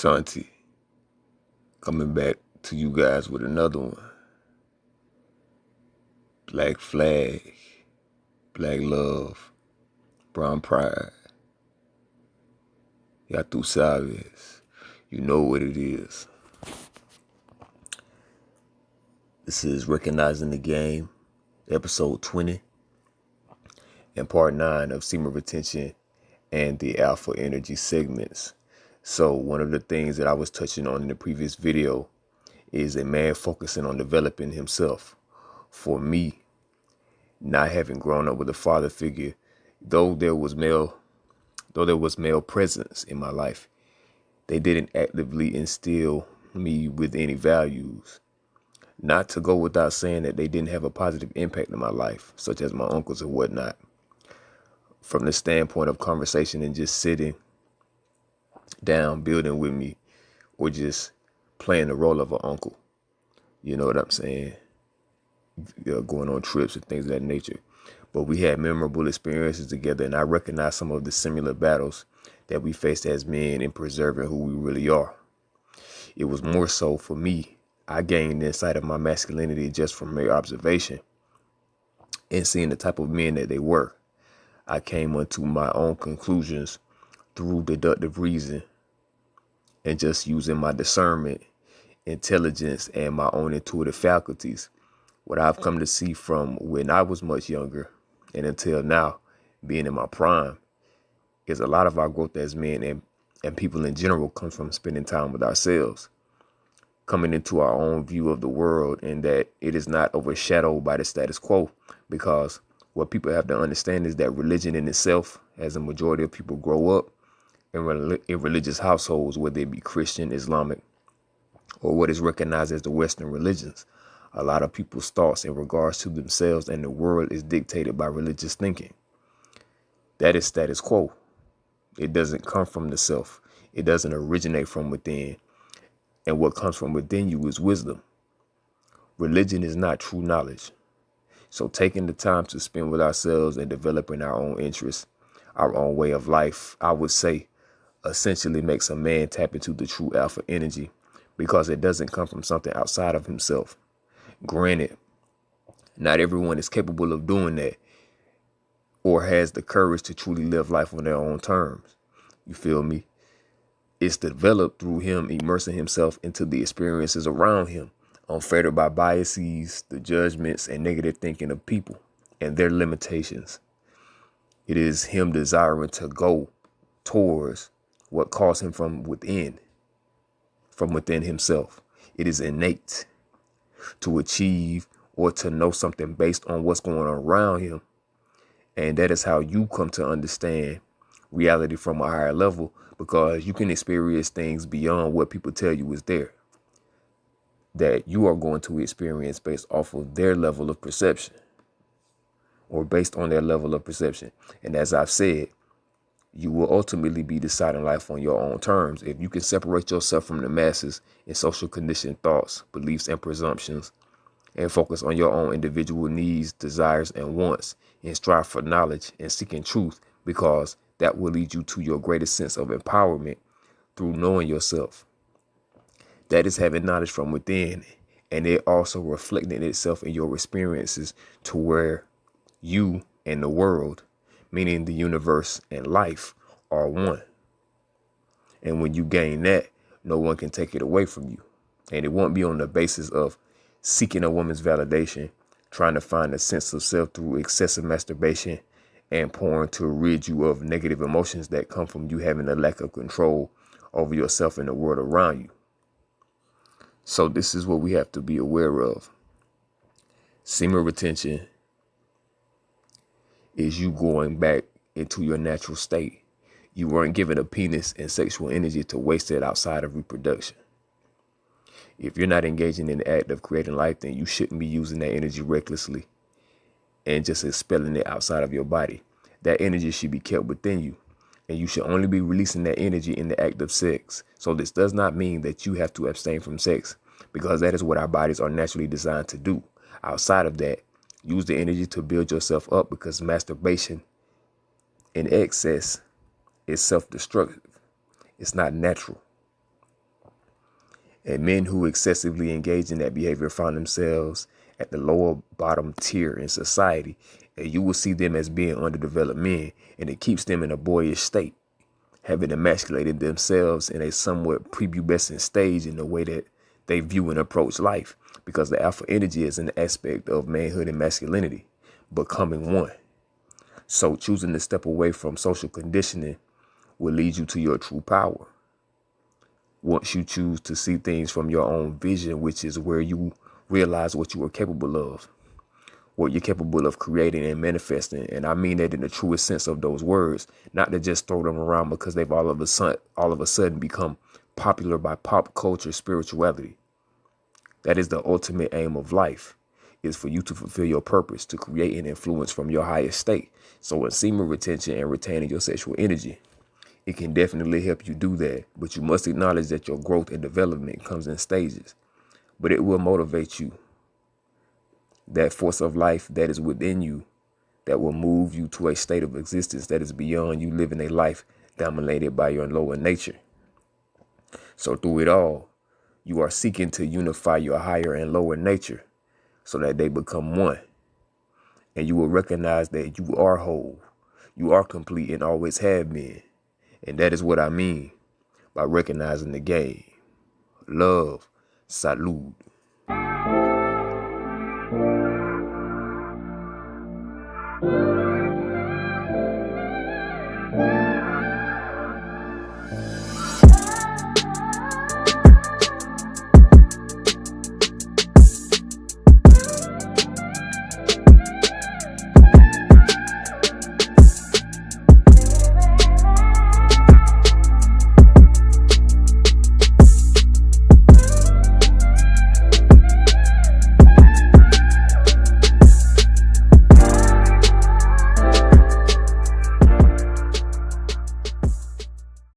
Santi, coming back to you guys with another one. Black flag, black love, brown pride. Ya tú sabes. You know what it is. This is Recognizing the Game, episode 20, and part 9 of Semen Retention and the Alpha Energy segments. So one of the things that I was touching on in the previous video is a man focusing on developing himself. For me, not having grown up with a father figure, though there was male presence in my life, they didn't actively instill me with any values. Not to go without saying that they didn't have a positive impact in my life, such as my uncles and whatnot. From the standpoint of conversation and just sitting down, building with me, or just playing the role of an uncle. You know what I'm saying? Going on trips and things of that nature. But we had memorable experiences together, and I recognize some of the similar battles that we faced as men in preserving who we really are. It was more so for me, I gained insight of my masculinity just from mere observation and seeing the type of men that they were. I came unto my own conclusions through deductive reason and just using my discernment, intelligence, and my own intuitive faculties. What I've come to see from when I was much younger and until now, being in my prime, is a lot of our growth as men and people in general comes from spending time with ourselves, coming into our own view of the world, and that it is not overshadowed by the status quo. Because what people have to understand is that religion in itself, as a majority of people grow up in religious households, whether it be Christian, Islamic, or what is recognized as the Western religions, a lot of people's thoughts in regards to themselves and the world is dictated by religious thinking. That is status quo. It doesn't come from the self. It doesn't originate from within. And what comes from within you is wisdom. Religion is not true knowledge. So taking the time to spend with ourselves and developing our own interests, our own way of life, I would say, essentially makes a man tap into the true alpha energy, because it doesn't come from something outside of himself. Granted, not everyone is capable of doing that or has the courage to truly live life on their own terms. You feel me? It's developed through him immersing himself into the experiences around him, unfettered by biases, the judgments, and negative thinking of people and their limitations. It is him desiring to go towards what calls him from within himself. It is innate to achieve or to know something based on what's going on around him. And that is how you come to understand reality from a higher level, because you can experience things beyond what people tell you is there, that you are going to experience based off of their level of perception or based on their level of perception. And as I've said, you will ultimately be deciding life on your own terms. If you can separate yourself from the masses and social conditioned thoughts, beliefs, and presumptions, and focus on your own individual needs, desires, and wants, and strive for knowledge and seeking truth, because that will lead you to your greatest sense of empowerment through knowing yourself. That is having knowledge from within, and it also reflecting itself in your experiences to where you and the world, meaning the universe and life, are one. And when you gain that, no one can take it away from you. And it won't be on the basis of seeking a woman's validation, trying to find a sense of self through excessive masturbation and porn to rid you of negative emotions that come from you having a lack of control over yourself and the world around you. So this is what we have to be aware of. Semen retention is you going back into your natural state. You weren't given a penis and sexual energy to waste it outside of reproduction. If you're not engaging in the act of creating life, then you shouldn't be using that energy recklessly and just expelling it outside of your body. That energy should be kept within you, and you should only be releasing that energy in the act of sex. So this does not mean that you have to abstain from sex, because that is what our bodies are naturally designed to do. Outside of that, use the energy to build yourself up, because masturbation in excess is self-destructive. It's not natural. And men who excessively engage in that behavior find themselves at the lower bottom tier in society, and you will see them as being underdeveloped men, and it keeps them in a boyish state, having emasculated themselves in a somewhat prepubescent stage in the way that they view and approach life, because the alpha energy is an aspect of manhood and masculinity, becoming one. So choosing to step away from social conditioning will lead you to your true power. Once you choose to see things from your own vision, which is where you realize what you are capable of, what you're capable of creating and manifesting. And I mean that in the truest sense of those words, not to just throw them around because they've all of a sudden become popular by pop culture spirituality. That is the ultimate aim of life, is for you to fulfill your purpose, to create an influence from your highest state. So in semen retention and retaining your sexual energy, it can definitely help you do that. But you must acknowledge that your growth and development comes in stages. But it will motivate you. That force of life that is within you, that will move you to a state of existence that is beyond you living a life dominated by your lower nature. So through it all, you are seeking to unify your higher and lower nature so that they become one. And you will recognize that you are whole, you are complete, and always have been. And that is what I mean by recognizing the game. Love, salud.